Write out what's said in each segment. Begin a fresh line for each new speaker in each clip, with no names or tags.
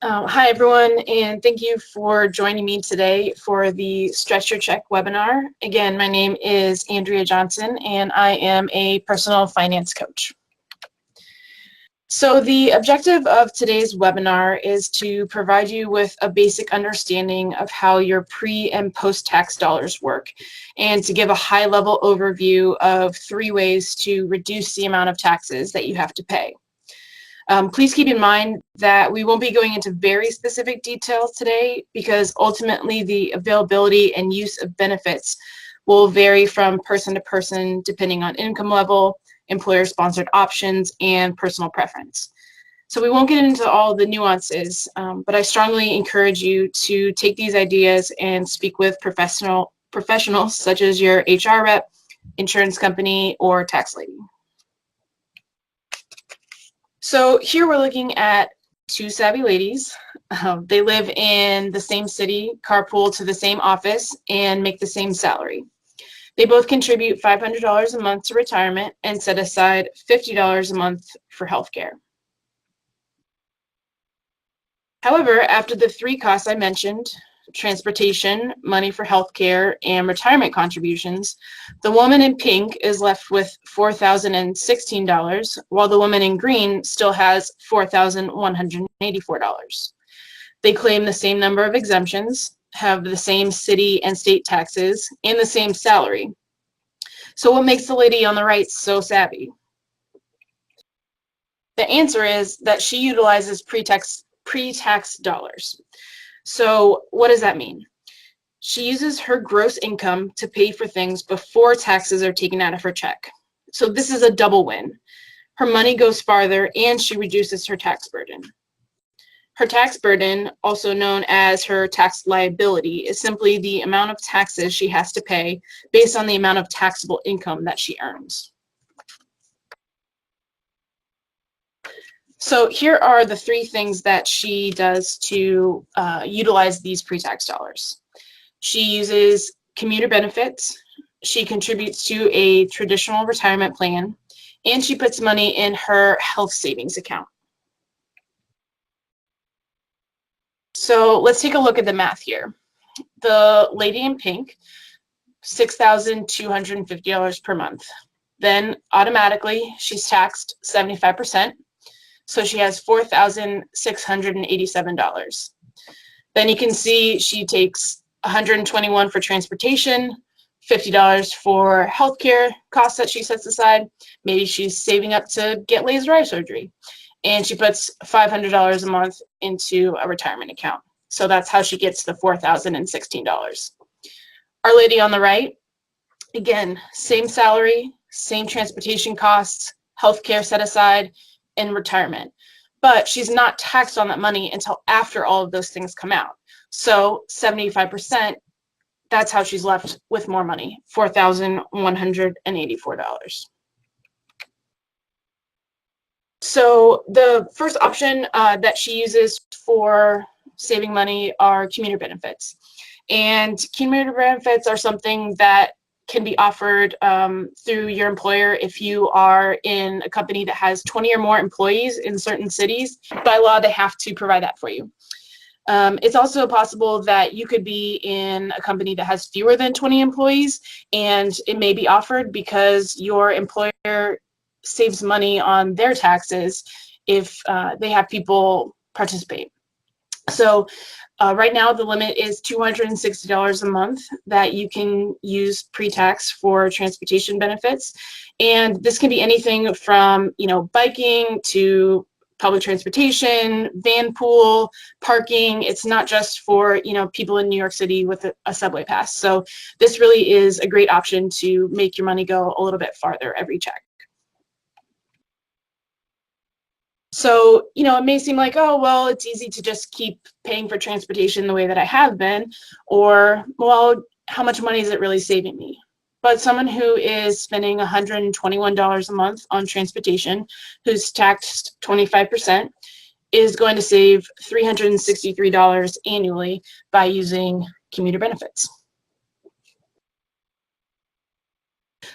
Hi, everyone, and thank you for joining me today for the Stretch Your Check webinar. Again, my name is Andrea Johnson, and I am a personal finance coach. So the objective of today's webinar is to provide you with a basic understanding of how your pre- and post-tax dollars work, and to give a high-level overview of 3 ways to reduce the amount of taxes that you have to pay. Please keep in mind that we won't be going into very specific details today because ultimately the availability and use of benefits will vary from person to person depending on income level, employer-sponsored options, and personal preference. So we won't get into all the nuances, but I strongly encourage you to take these ideas and speak with professionals such as your HR rep, insurance company, or tax lady. So here we're looking at 2 savvy ladies. They live in the same city, carpool to the same office, and make the same salary. They both contribute $500 a month to retirement and set aside $50 a month for healthcare. However, after the 3 costs I mentioned, transportation, money for healthcare, and retirement contributions, the woman in pink is left with $4,016, while the woman in green still has $4,184. They claim the same number of exemptions, have the same city and state taxes, and the same salary. So what makes the lady on the right so savvy? The answer is that she utilizes pre-tax dollars. So what does that mean? She uses her gross income to pay for things before taxes are taken out of her check. So this is a double win. Her money goes farther and she reduces her tax burden. Her tax burden, also known as her tax liability, is simply the amount of taxes she has to pay based on the amount of taxable income that she earns. So here are the 3 things that she does to utilize these pre-tax dollars. She uses commuter benefits, she contributes to a traditional retirement plan, and she puts money in her health savings account. So let's take a look at the math here. The lady in pink, $6,250 per month. Then automatically she's taxed 75%. So she has $4,687. Then you can see she takes $121 for transportation, $50 for healthcare costs that she sets aside. Maybe she's saving up to get laser eye surgery. And she puts $500 a month into a retirement account. So that's how she gets the $4,016. Our lady on the right, again, same salary, same transportation costs, healthcare set aside, and retirement. But she's not taxed on that money until after all of those things come out. So 75%, that's how she's left with more money, $4,184. So the first option that she uses for saving money are commuter benefits. And commuter benefits are something that can be offered through your employer if you are in a company that has 20 or more employees in certain cities. By law, they have to provide that for you. It's also possible that you could be in a company that has fewer than 20 employees, and it may be offered because your employer saves money on their taxes if they have people participate. So right now the limit is $260 a month that you can use pre-tax for transportation benefits, and this can be anything from biking to public transportation, van pool, parking. It's not just for people in New York City with a subway pass. So this really is a great option to make your money go a little bit farther every check. So, it may seem like, oh, well, it's easy to just keep paying for transportation the way that I have been, or, well, how much money is it really saving me? But someone who is spending $121 a month on transportation, who's taxed 25%, is going to save $363 annually by using commuter benefits.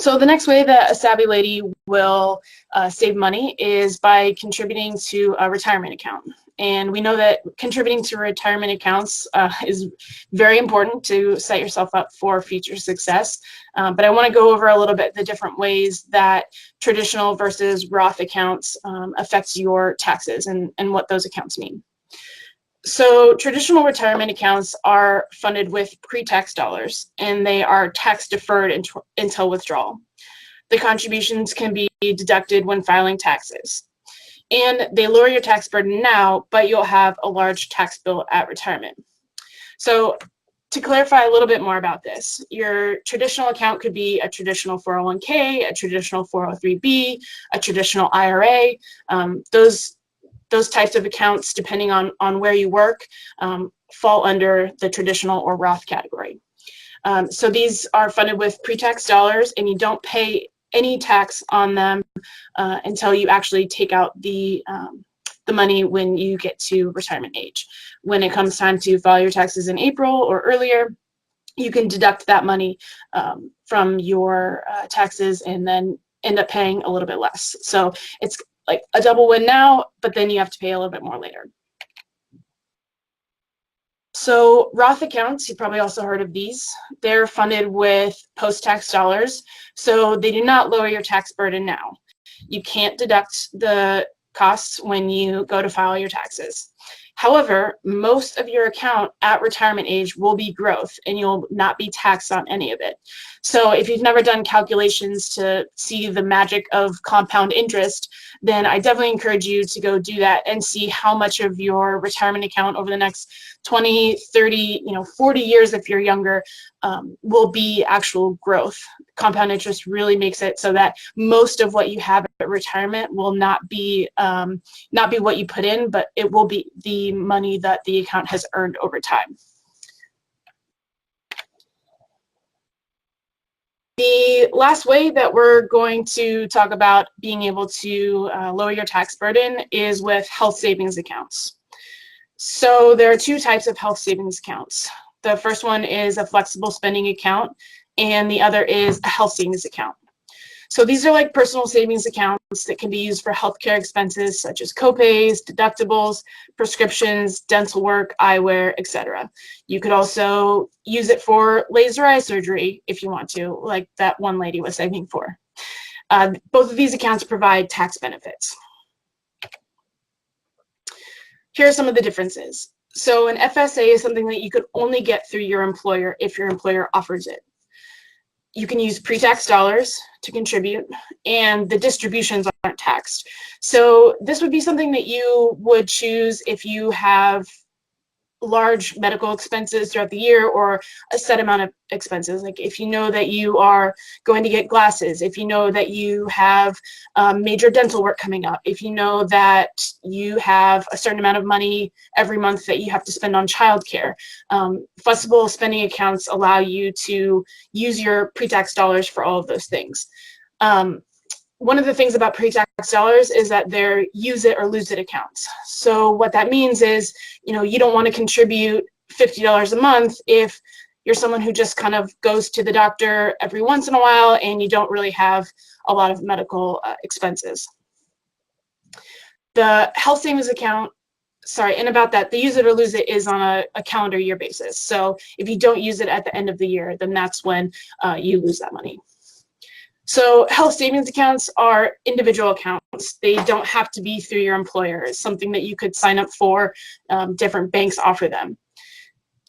So the next way that a savvy lady will save money is by contributing to a retirement account. And we know that contributing to retirement accounts is very important to set yourself up for future success. But I want to go over a little bit the different ways that traditional versus Roth accounts affects your taxes and what those accounts mean. So traditional retirement accounts are funded with pre-tax dollars, and they are tax deferred until withdrawal. The contributions can be deducted when filing taxes. And they lower your tax burden now, but you'll have a large tax bill at retirement. So to clarify a little bit more about this, your traditional account could be a traditional 401k, a traditional 403b, a traditional IRA. Those types of accounts, depending on where you work, fall under the traditional or Roth category. So these are funded with pre-tax dollars, and you don't pay any tax on them until you actually take out the money when you get to retirement age. When it comes time to file your taxes in April or earlier, you can deduct that money from your taxes and then end up paying a little bit less. So it's like a double win now, but then you have to pay a little bit more later. So Roth accounts, you probably also heard of these. They're funded with post-tax dollars, so they do not lower your tax burden now. You can't deduct the costs when you go to file your taxes. However, most of your account at retirement age will be growth, and you'll not be taxed on any of it. So if you've never done calculations to see the magic of compound interest, then I definitely encourage you to go do that and see how much of your retirement account over the next 20, 30, 40 years, if you're younger, will be actual growth. Compound interest really makes it so that most of what you have at retirement will not be what you put in, but it will be the money that the account has earned over time. The last way that we're going to talk about being able to lower your tax burden is with health savings accounts. So there are two types of health savings accounts. The first one is a flexible spending account, and the other is a health savings account. So these are like personal savings accounts that can be used for healthcare expenses such as copays, deductibles, prescriptions, dental work, eyewear, etc. You could also use it for laser eye surgery if you want to, like that one lady was saving for. Both of these accounts provide tax benefits. Here are some of the differences. So an FSA is something that you could only get through your employer if your employer offers it. You can use pre-tax dollars to contribute, and the distributions aren't taxed. So this would be something that you would choose if you have large medical expenses throughout the year, or a set amount of expenses. Like if you know that you are going to get glasses, if you know that you have major dental work coming up, if you know that you have a certain amount of money every month that you have to spend on childcare. Flexible spending accounts allow you to use your pre-tax dollars for all of those things. One of the things about pre-tax dollars is that they're use it or lose it accounts. So what that means is, you don't want to contribute $50 a month if you're someone who just kind of goes to the doctor every once in a while and you don't really have a lot of medical expenses. The health savings account, and about that, the use it or lose it is on a calendar year basis. So if you don't use it at the end of the year, then that's when you lose that money. So health savings accounts are individual accounts. They don't have to be through your employer. It's something that you could sign up for. Different banks offer them.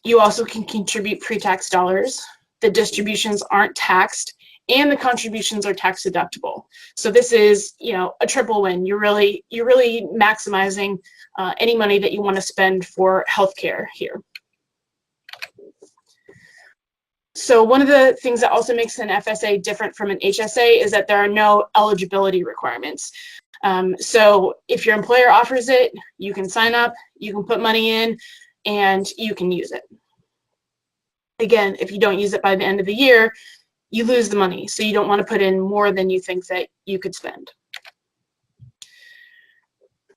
You also can contribute pre-tax dollars. The distributions aren't taxed, and the contributions are tax deductible. So this is, a triple win. You're really maximizing any money that you want to spend for healthcare here. So one of the things that also makes an FSA different from an HSA is that there are no eligibility requirements. So if your employer offers it, you can sign up, you can put money in, and you can use it. Again, if you don't use it by the end of the year, you lose the money. So you don't want to put in more than you think that you could spend.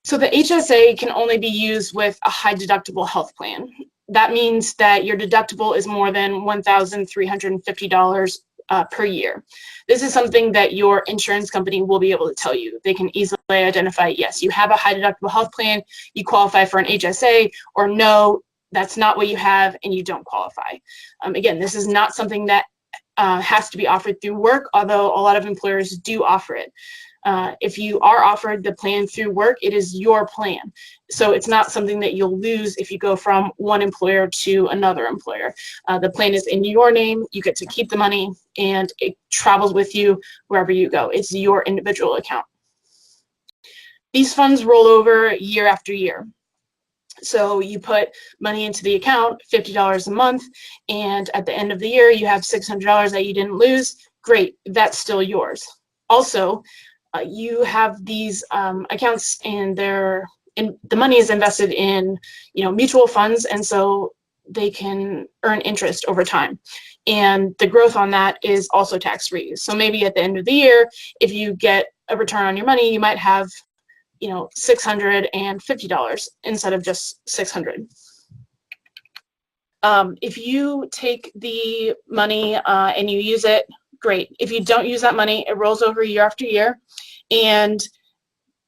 So the HSA can only be used with a high deductible health plan. That means that your deductible is more than $1,350 per year. This is something that your insurance company will be able to tell you. They can easily identify, yes, you have a high deductible health plan, you qualify for an HSA, or no, that's not what you have and you don't qualify. Again, this is not something that has to be offered through work, although a lot of employers do offer it. If you are offered the plan through work, it is your plan. So it's not something that you'll lose if you go from one employer to another employer. The plan is in your name, you get to keep the money, and it travels with you wherever you go. It's your individual account. These funds roll over year after year. So you put money into the account, $50 a month, and at the end of the year, you have $600 that you didn't lose. Great, that's still yours. Also, you have these accounts, and the money is invested in, mutual funds, and so they can earn interest over time. And the growth on that is also tax-free. So maybe at the end of the year, if you get a return on your money, you might have $650 instead of just $600. If you take the money and you use it, great. If you don't use that money, it rolls over year after year. And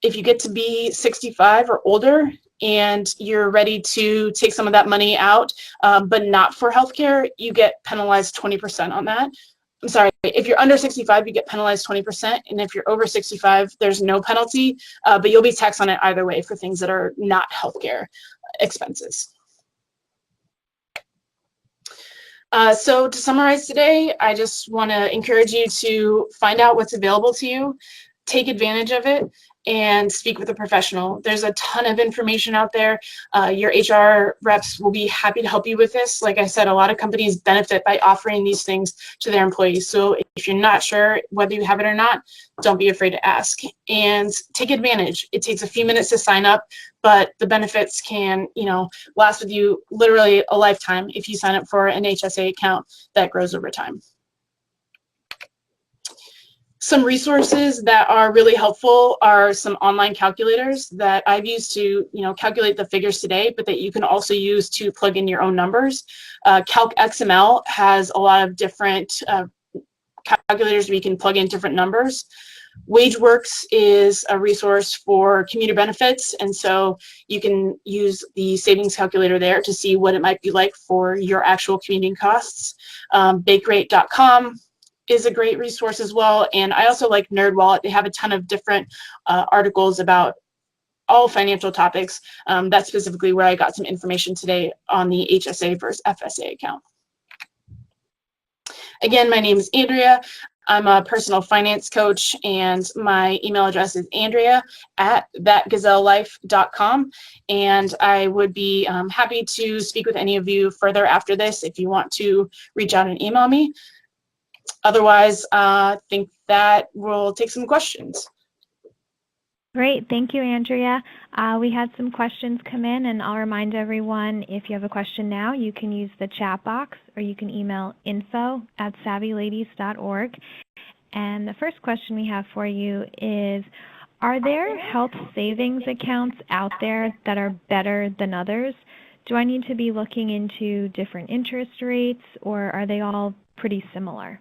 if you get to be 65 or older and you're ready to take some of that money out, but not for healthcare, you get penalized 20% on that. I'm sorry, if you're under 65, you get penalized 20%, and if you're over 65, there's no penalty, but you'll be taxed on it either way for things that are not healthcare expenses. So to summarize today, I just want to encourage you to find out what's available to you, take advantage of it, and speak with a professional. There's a ton of information out there. Your HR reps will be happy to help you with this. Like I said, a lot of companies benefit by offering these things to their employees. So if you're not sure whether you have it or not, don't be afraid to ask and take advantage. It takes a few minutes to sign up, but the benefits can, last with you literally a lifetime if you sign up for an HSA account that grows over time. Some resources that are really helpful are some online calculators that I've used to, calculate the figures today, but that you can also use to plug in your own numbers. Calc XML has a lot of different calculators where you can plug in different numbers. WageWorks is a resource for commuter benefits, and so you can use the savings calculator there to see what it might be like for your actual commuting costs. BakeRate.com is a great resource as well, and I also like NerdWallet. They have a ton of different articles about all financial topics. That's specifically where I got some information today on the HSA versus FSA account. Again, my name is Andrea. I'm a personal finance coach, and my email address is andrea@thatgazellelife.com, and I would be happy to speak with any of you further after this if you want to reach out and email me. Otherwise, I think that we'll take some questions.
Great. Thank you, Andrea. We had some questions come in, and I'll remind everyone, if you have a question now, you can use the chat box or you can email info@savvyladies.org. And the first question we have for you is, are there health savings accounts out there that are better than others? Do I need to be looking into different interest rates, or are they all pretty similar?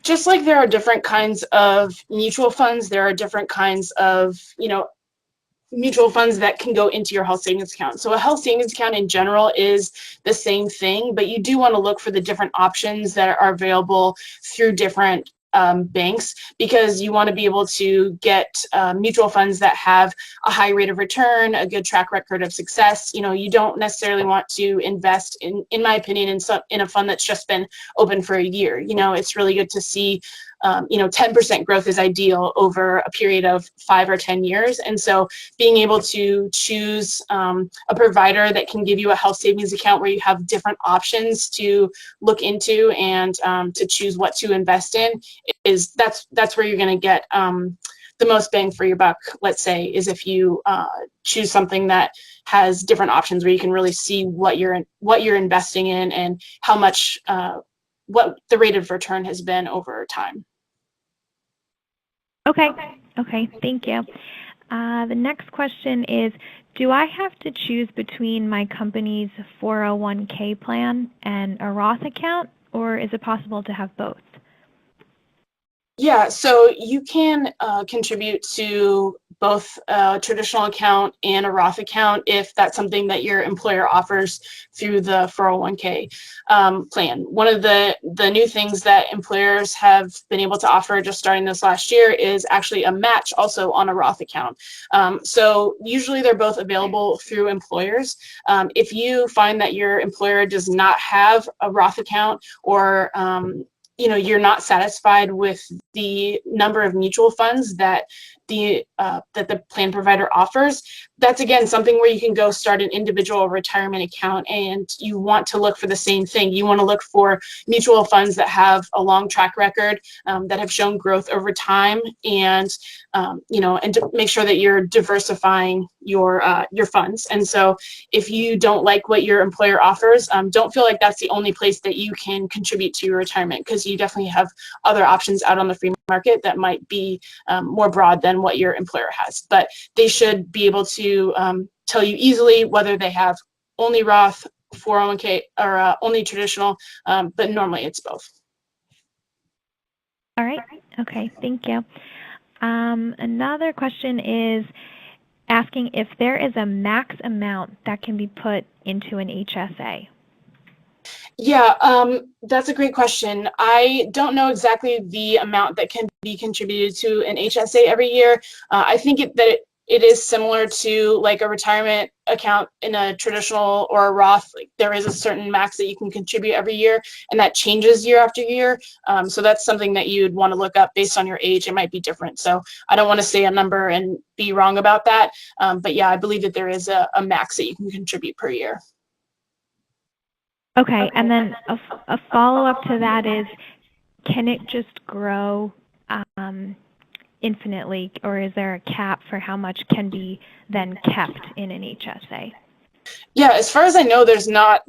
Just like there are different kinds of mutual funds, there are different kinds of, mutual funds that can go into your health savings account. So a health savings account in general is the same thing, but you do want to look for the different options that are available through different banks, because you want to be able to get mutual funds that have a high rate of return, a good track record of success. You don't necessarily want to invest, in my opinion, in a fund that's just been open for a year. It's really good to see 10% growth is ideal over a period of 5 or 10 years. And so being able to choose a provider that can give you a health savings account where you have different options to look into and to choose what to invest in that's where you're going to get the most bang for your buck, let's say, is if you choose something that has different options where you can really see what you're investing in and how much what the rate of return has been over time.
Okay, thank you. The next question is, do I have to choose between my company's 401k plan and a Roth account, or is it possible to have both?
Yeah, so you can contribute to both a traditional account and a Roth account if that's something that your employer offers through the 401k plan. One of the new things that employers have been able to offer just starting this last year is actually a match also on a Roth account. So usually they're both available through employers. If you find that your employer does not have a Roth account, or you're not satisfied with the number of mutual funds that the plan provider offers, that's again something where you can go start an individual retirement account, and you want to look for the same thing. You want to look for mutual funds that have a long track record, that have shown growth over time, and and to make sure that you're diversifying your funds. And so if you don't like what your employer offers, don't feel like that's the only place that you can contribute to your retirement, because you definitely have other options out on the free market that might be more broad than what your employer has. But they should be able to tell you easily whether they have only Roth, 401k, or only traditional, but normally it's both.
All right. Okay. Thank you. Another question is asking if there is a max amount that can be put into an HSA.
Yeah, that's a great question. I don't know exactly the amount that can be contributed to an HSA every year. I think that it is similar to like a retirement account in a traditional or a Roth. Like, there is a certain max that you can contribute every year, and that changes year after year. So that's something that you'd want to look up based on your age. It might be different. So I don't want to say a number and be wrong about that. But yeah, I believe that there is a max that you can contribute per year.
Okay, and then a follow-up to that is, can it just grow infinitely, or is there a cap for how much can be then kept in an HSA?
Yeah, as far as I know, there's not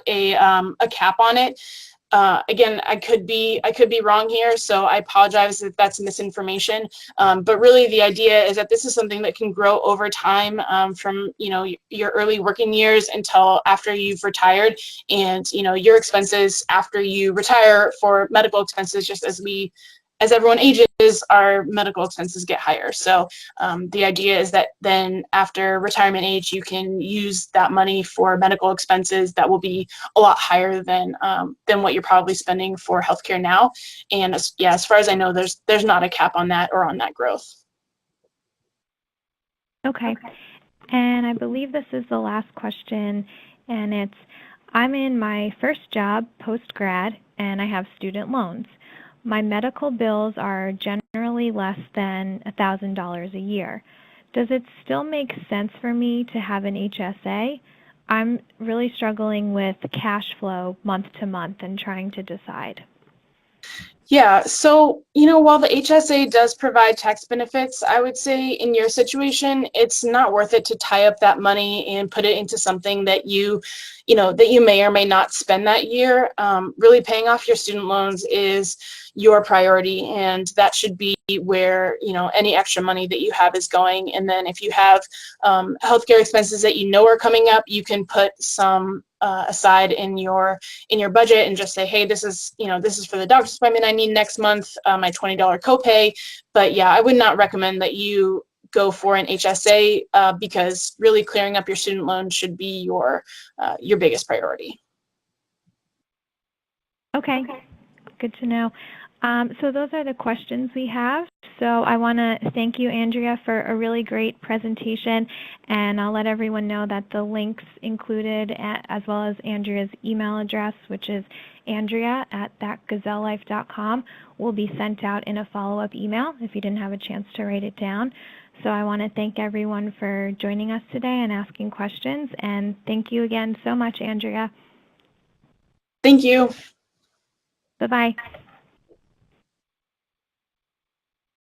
a cap on it. Again, I could be wrong here, so I apologize if that's misinformation. But really, the idea is that this is something that can grow over time, from your early working years until after you've retired, and your expenses after you retire for medical expenses, just as everyone ages, our medical expenses get higher. So the idea is that then after retirement age, you can use that money for medical expenses that will be a lot higher than what you're probably spending for healthcare now. And as far as I know, there's not a cap on that or on that growth.
Okay. And I believe this is the last question, and it's, I'm in my first job post-grad, and I have student loans. My medical bills are generally less than $1,000 a year. Does it still make sense for me to have an HSA? I'm really struggling with cash flow month to month and trying to decide.
Yeah, so while the HSA does provide tax benefits, I would say in your situation, it's not worth it to tie up that money and put it into something that you may or may not spend that year. Really, paying off your student loans is your priority, and that should be where any extra money that you have is going. And then if you have healthcare expenses that are coming up, you can put some aside in your budget and just say, hey, this is for the doctor's appointment I need next month, my $20 copay. But yeah, I would not recommend that you go for an HSA, because really clearing up your student loan should be your biggest priority.
Okay, good to know. So those are the questions we have. So I want to thank you, Andrea, for a really great presentation, and I'll let everyone know that the links included, as well as Andrea's email address, which is andrea@thatgazellelife.com, will be sent out in a follow-up email if you didn't have a chance to write it down. So I want to thank everyone for joining us today and asking questions, and thank you again so much, Andrea.
Thank you.
Bye-bye.